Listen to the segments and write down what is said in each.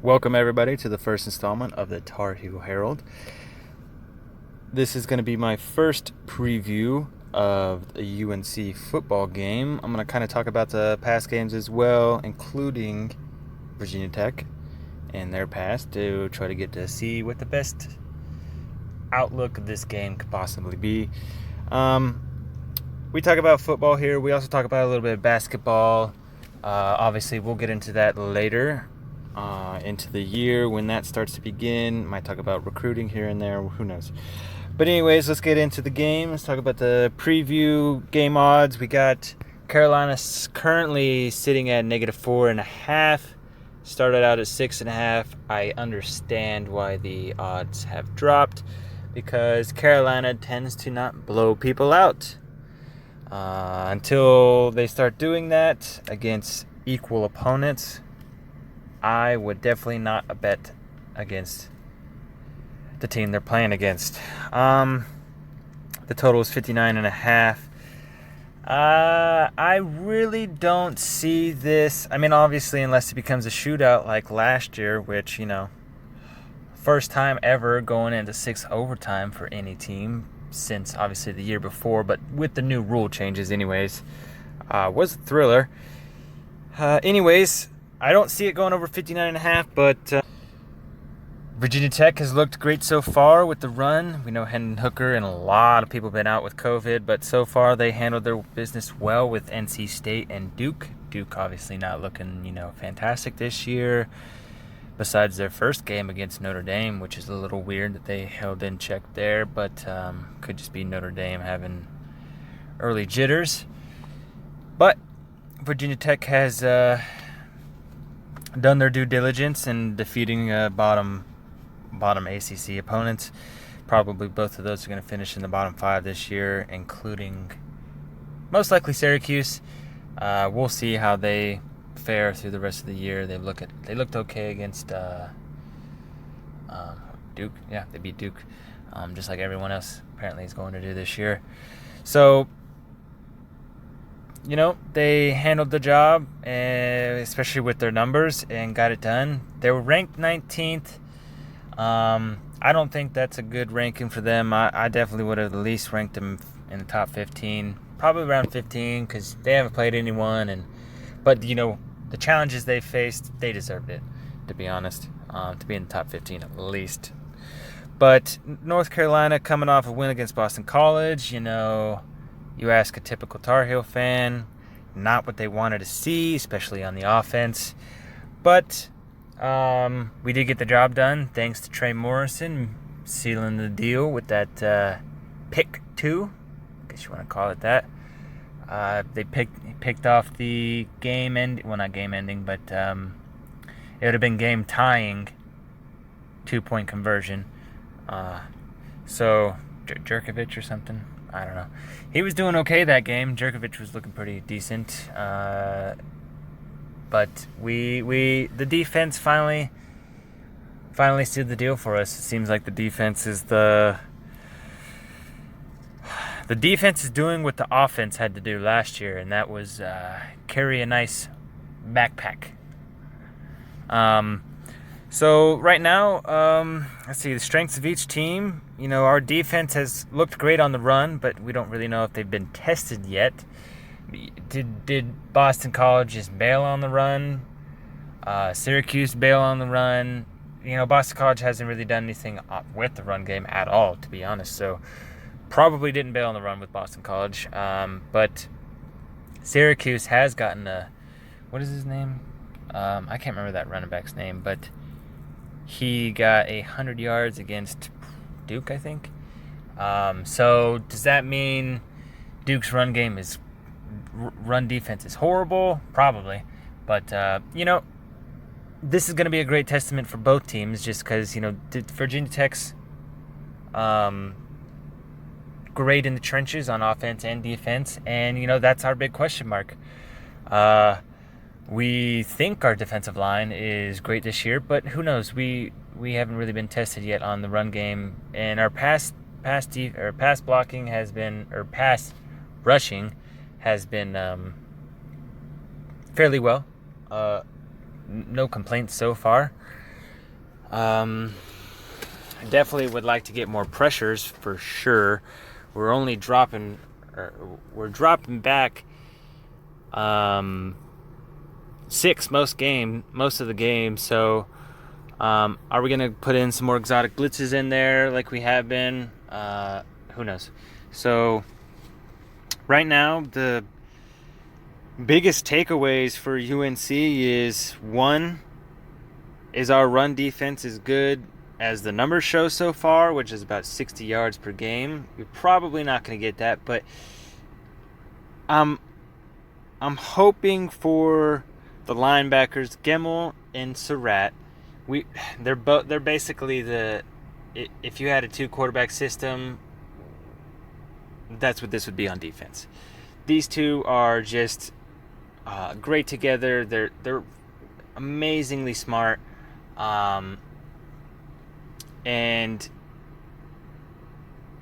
Welcome everybody to the first installment of the Tarheel Herald. This is going to be my first preview of the UNC football game. I'm going to kind of talk about the past games as well, including Virginia Tech and their past, to try to get to see what the best outlook of this game could possibly be. We talk about football here. We also talk about a little bit of basketball. Obviously, we'll get into that later. Into the year when that starts to begin. Might talk about recruiting here and there, who knows. But anyways, let's get into the game. Let's talk about the preview game odds. We got Carolina currently sitting at -4.5. Started out at 6.5. I understand why the odds have dropped, because Carolina tends to not blow people out until they start doing that against equal opponents. I would definitely not bet against the team they're playing against. The total is 59.5. I really don't see this. I mean, obviously, unless it becomes a shootout like last year, which, first time ever going into 6 overtime for any team since obviously the year before, but with the new rule changes anyways, was a thriller. Anyways, I don't see it going over 59.5, but Virginia Tech has looked great so far with the run. We know Hendon Hooker and a lot of people have been out with COVID, but so far they handled their business well with NC State and Duke. Duke obviously not looking, fantastic this year, besides their first game against Notre Dame, which is a little weird that they held in check there, but could just be Notre Dame having early jitters. But Virginia Tech has done their due diligence in defeating bottom ACC opponents. Probably both of those are going to finish in the bottom 5 this year, including most likely Syracuse. We'll see how they fare through the rest of the year. They looked okay against Duke. Yeah, they beat Duke, just like everyone else apparently is going to do this year. So, they handled the job, especially with their numbers, and got it done. They were ranked 19th. I don't think that's a good ranking for them. I definitely would have at least ranked them in the top 15, probably around 15, because they haven't played anyone. But the challenges they faced, they deserved it, to be honest, to be in the top 15 at least. But North Carolina coming off a win against Boston College, you ask a typical Tar Heel fan, not what they wanted to see, especially on the offense. But we did get the job done thanks to Trey Morrison sealing the deal with that pick 2, I guess you want to call it that. They picked off the game end. Well, not game ending, but it would have been game tying 2-point conversion. So Jerkovich or something. I don't know. He was doing okay that game. Jerkovich was looking pretty decent. But the defense finally sealed the deal for us. It seems like the defense is doing what the offense had to do last year, and that was carry a nice backpack. So right now, let's see the strengths of each team. Our defense has looked great on the run, but we don't really know if they've been tested yet. Did Boston College just bail on the run? Syracuse bail on the run? Boston College hasn't really done anything with the run game at all, to be honest. So probably didn't bail on the run with Boston College. But Syracuse has gotten what is his name? I can't remember that running back's name, but he got 100 yards against Duke, I think. So does that mean Duke's run defense is horrible? Probably. But, this is going to be a great testament for both teams, just because, Virginia Tech's great in the trenches on offense and defense, and, that's our big question mark. We think our defensive line is great this year, but who knows? We haven't really been tested yet on the run game, and our pass blocking has been, or pass rushing has been fairly well. No complaints so far. I definitely would like to get more pressures for sure. We're only dropping, we're dropping back 6 most of the game. So, are we gonna put in some more exotic blitzes in there like we have been? Who knows? So, right now the biggest takeaways for UNC is one is our run defense is good as the numbers show so far, which is about 60 yards per game. You're probably not going to get that, but I'm hoping for the linebackers Gemmel and Surratt. They're basically if you had a 2-quarterback system, that's what this would be on defense. These two are just great together. They're amazingly smart. And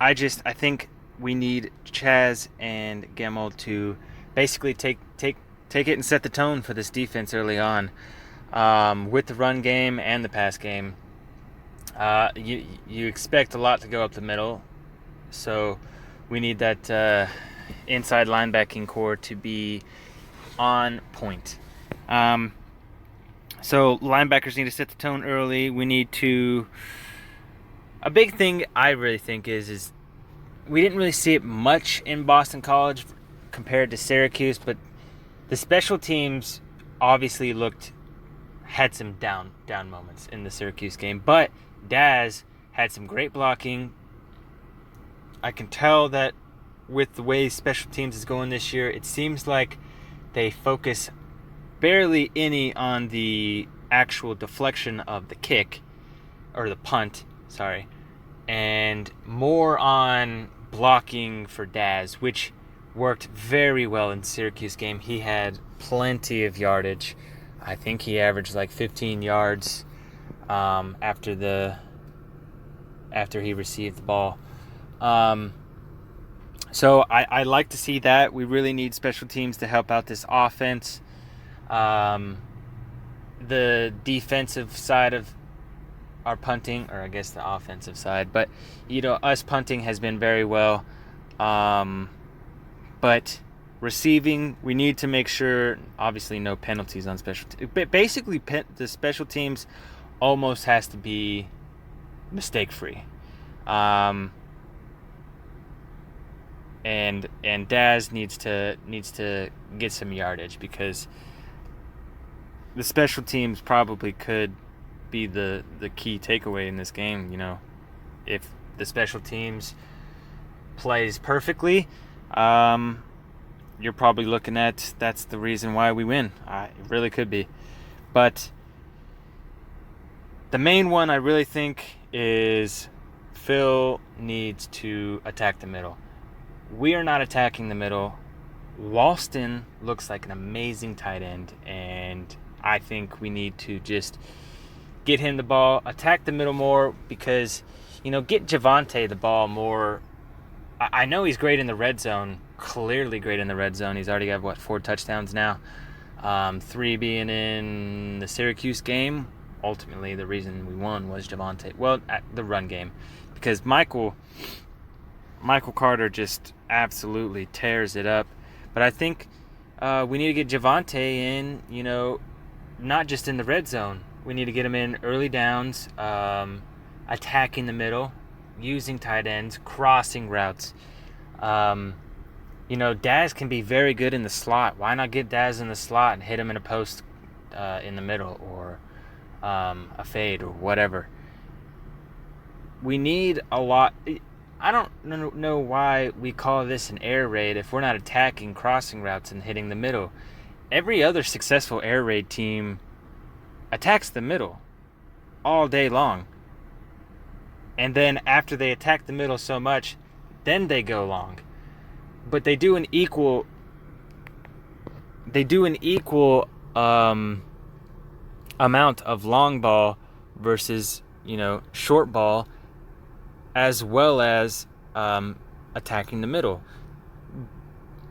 I think we need Chaz and Gemmel to basically take it and set the tone for this defense early on, with the run game and the pass game. You expect a lot to go up the middle, so we need that inside linebacking core to be on point. So linebackers need to set the tone early. We need to. A big thing I really think is we didn't really see it much in Boston College compared to Syracuse, but the special teams obviously had some down moments in the Syracuse game. But Daz had some great blocking. I can tell that with the way special teams is going this year, it seems like they focus barely any on the actual deflection of the kick or the punt, and more on blocking for Daz, which worked very well in the Syracuse game. He had plenty of yardage. I think he averaged like 15 yards after he received the ball. So I like to see that. We really need special teams to help out this offense. The defensive side of our punting, or I guess the offensive side, but us punting has been very well. But receiving, we need to make sure, obviously, no penalties on special teams. But basically, the special teams almost has to be mistake-free. And Daz needs to get some yardage, because the special teams probably could be the key takeaway in this game. If the special teams plays perfectly, you're probably looking at that's the reason why we win. It really could be. But the main one I really think is Phil needs to attack the middle. We are not attacking the middle. Walston looks like an amazing tight end, and I think we need to just get him the ball, attack the middle more, because, get Javonte the ball more. I know he's great in the red zone, clearly great in the red zone. He's already got, 4 touchdowns now, 3 being in the Syracuse game. Ultimately, the reason we won was Javonte. Well, at the run game, because Michael Carter just absolutely tears it up. But I think we need to get Javonte in, not just in the red zone. We need to get him in early downs, attacking the middle, using tight ends, crossing routes. Daz can be very good in the slot. Why not get Daz in the slot and hit him in a post in the middle, or a fade, or whatever? We need a lot. I don't know why we call this an air raid if we're not attacking crossing routes and hitting the middle. Every other successful air raid team attacks the middle all day long. And then after they attack the middle so much, then they go long. But they do an equal amount of long ball versus, short ball, as well as attacking the middle.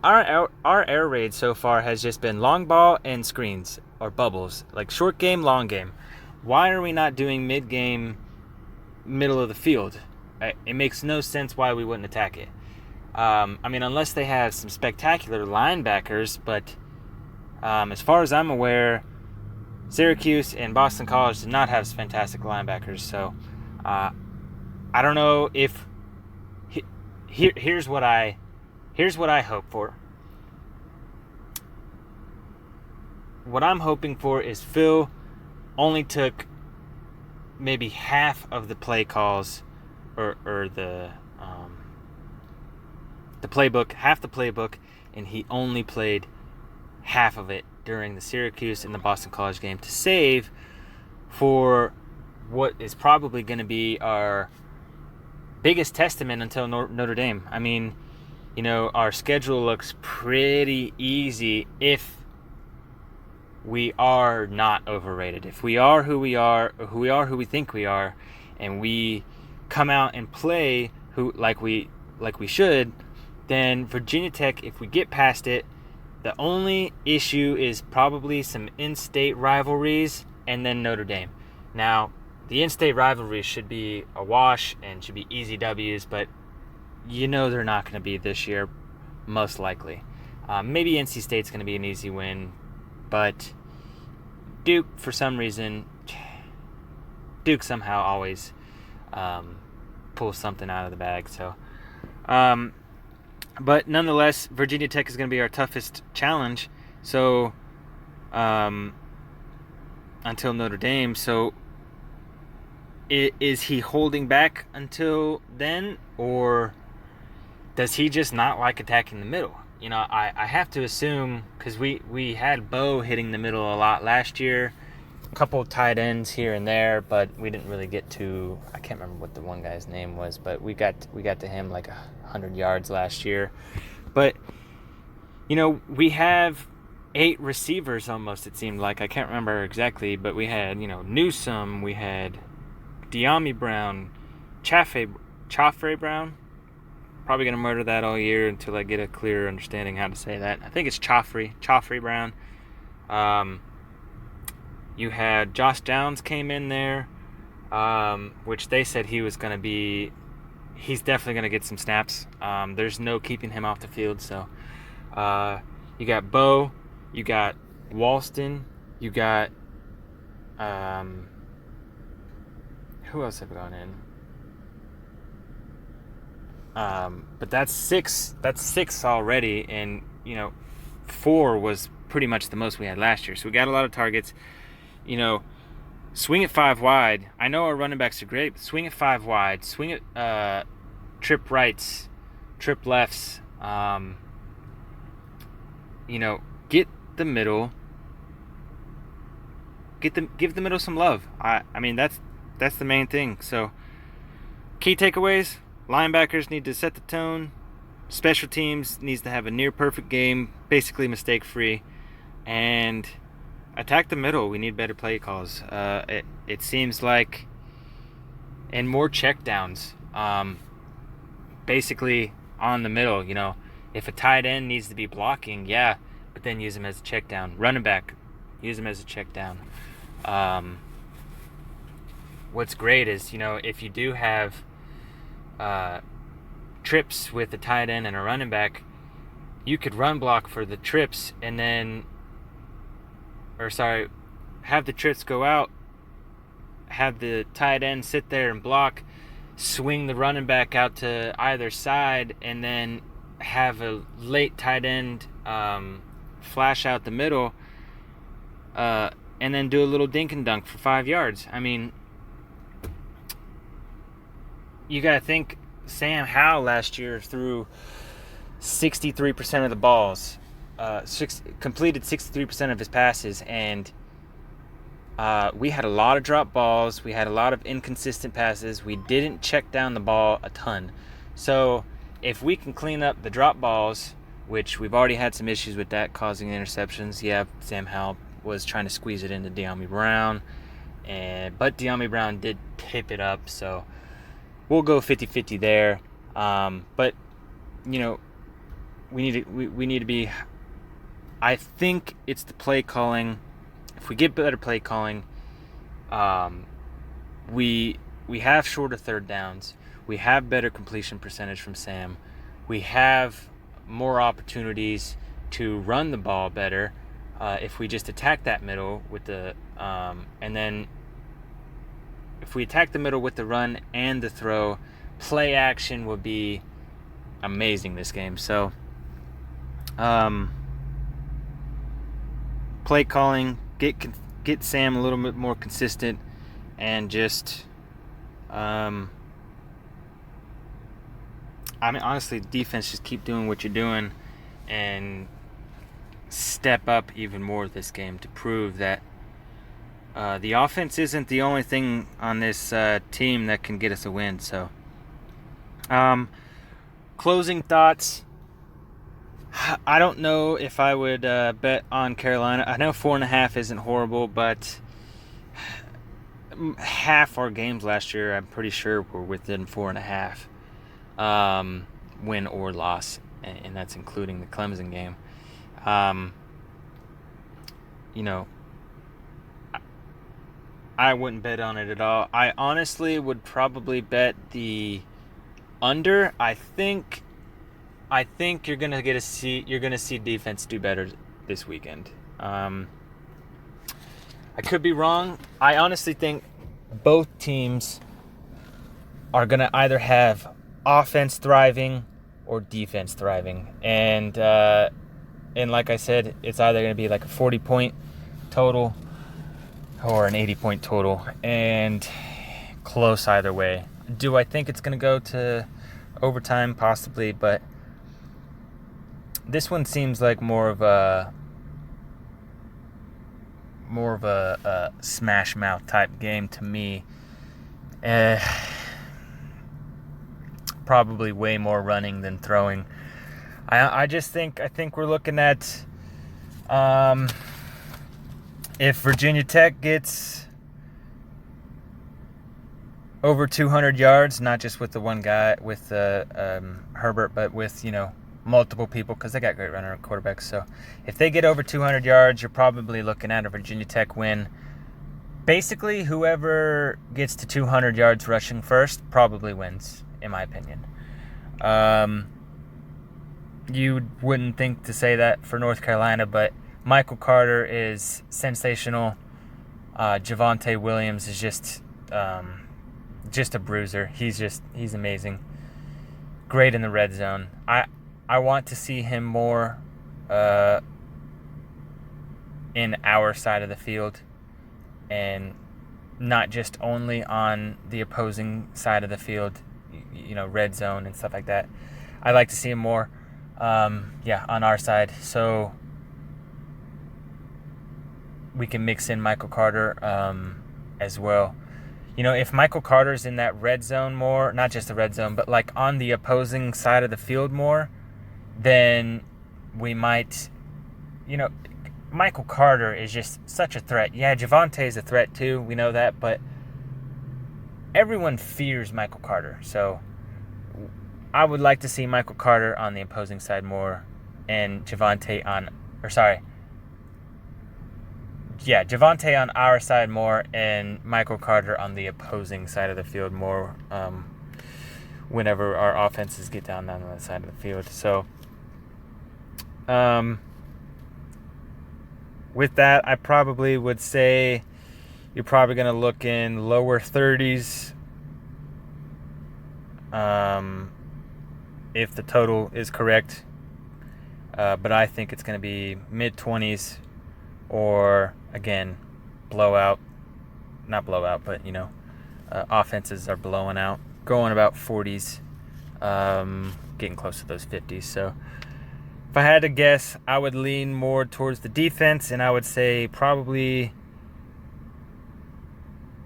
Our air raid so far has just been long ball and screens, or bubbles, like short game, long game. why are we not doing mid-game, middle of the field? It makes no sense why we wouldn't attack it. I mean, unless they have some spectacular linebackers, but as far as I'm aware, Syracuse and Boston College did not have fantastic linebackers. So I don't know if here's what I hope for. What I'm hoping for is Phil only took maybe half of the play calls or the playbook, half the playbook, and he only played half of it during the Syracuse and the Boston College game to save for what is probably going to be our biggest testament until Notre Dame. I mean, our schedule looks pretty easy if we are not overrated. If we are who we are, or who we think we are, and we come out and play like we should, then Virginia Tech, if we get past it, the only issue is probably some in-state rivalries and then Notre Dame. Now, the in-state rivalries should be a wash and should be easy W's, but they're not going to be this year, most likely. Maybe NC State's going to be an easy win, but Duke, for some reason, somehow always pulls something out of the bag. So, but nonetheless, Virginia Tech is going to be our toughest challenge. So, until Notre Dame. So, is he holding back until then, or does he just not like attacking the middle? I have to assume, because we had Bo hitting the middle a lot last year, a couple of tight ends here and there, but we didn't really get to, I can't remember what the one guy's name was, but we got to him like 100 yards last year. But, we have 8 receivers almost, it seemed like. I can't remember exactly, but we had, Newsome, we had De'Ami Brown, Chaffre Brown. Probably going to murder that all year until I get a clear understanding how to say that. I think it's Chaffre Brown. You had Josh Downs came in there, which they said he's definitely going to get some snaps. There's no keeping him off the field. So you got Bo, you got Walston, you got who else have gone in? But that's 6 already, and 4 was pretty much the most we had last year. So we got a lot of targets. Swing it 5 wide. I know our running backs are great, but swing it 5 wide. Swing it trip rights, trip lefts. Get the middle. Give the middle some love. I mean that's the main thing. So key takeaways. Linebackers need to set the tone. Special teams needs to have a near-perfect game, basically mistake-free. And attack the middle. We need better play calls. It seems like... And more checkdowns. Basically on the middle, If a tight end needs to be blocking, yeah, but then use him as a check down. Running back, use him as a check down. What's great is, if you do have trips with a tight end and a running back, you could run block for the trips and then, have the trips go out, have the tight end sit there and block, swing the running back out to either side, and then have a late tight end flash out the middle, and then do a little dink and dunk for 5 yards. I mean, you got to think Sam Howell last year threw 63% of the balls, completed 63% of his passes, and we had a lot of drop balls. We had a lot of inconsistent passes. We didn't check down the ball a ton. So if we can clean up the drop balls, which we've already had some issues with that causing interceptions. Yeah, Sam Howell was trying to squeeze it into De'Ami Brown, but De'Ami Brown did tip it up, so we'll go 50-50 there. But we need to be. I think it's the play calling. If we get better play calling, We have shorter third downs. We have better completion percentage from Sam. We have more opportunities to run the ball better if we just attack that middle with the and then if we attack the middle with the run and the throw, play action will be amazing this game. So play calling, get Sam a little bit more consistent, and just honestly, defense, just keep doing what you're doing and step up even more this game to prove that the offense isn't the only thing on this team that can get us a win. So closing thoughts. I don't know if I would bet on Carolina. I know 4.5 isn't horrible, but half our games last year, I'm pretty sure, were within 4.5, win or loss, and that's including the Clemson game. I wouldn't bet on it at all. I honestly would probably bet the under. I think you're gonna see defense do better this weekend. I could be wrong. I honestly think both teams are gonna either have offense thriving or defense thriving, and like I said, it's either gonna be like a 40-point total or an 80-point total, and close either way. Do I think it's gonna go to overtime? Possibly, but this one seems like more of a smash mouth type game to me. Probably way more running than throwing. I think we're looking at if Virginia Tech gets over 200 yards, not just with the one guy, with Herbert, but with, multiple people, because they got great runner quarterbacks. So if they get over 200 yards, you're probably looking at a Virginia Tech win. Basically, whoever gets to 200 yards rushing first probably wins, in my opinion. You wouldn't think to say that for North Carolina, but Michael Carter is sensational. Javonte Williams is just a bruiser. He's amazing. Great in the red zone. I want to see him more in our side of the field and not just only on the opposing side of the field, red zone and stuff like that. I like to see him more, on our side. So we can mix in Michael Carter as well. If Michael Carter's in that red zone more, not just the red zone, but like on the opposing side of the field more, then we might, Michael Carter is just such a threat. Yeah, Javonte is a threat too. We know that, but everyone fears Michael Carter. So I would like to see Michael Carter on the opposing side more and Javonte on our side more and Michael Carter on the opposing side of the field more whenever our offenses get down on that side of the field. So with that, I probably would say you're probably going to look in lower 30s if the total is correct. But I think it's going to be mid-20s or, again, blowout. Not blowout, but, offenses are blowing out. Going about 40s, getting close to those 50s. So if I had to guess, I would lean more towards the defense, and I would say probably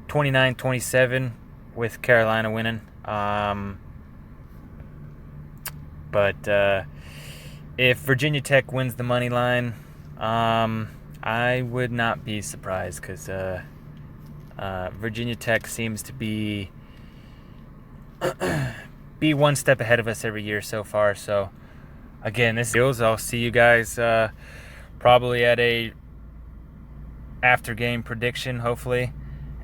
29-27 with Carolina winning. But if Virginia Tech wins the money line, I would not be surprised because Virginia Tech seems to be one step ahead of us every year so far. So again, this is I'll see you guys probably at a after game prediction, hopefully,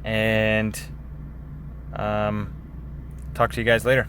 And talk to you guys later.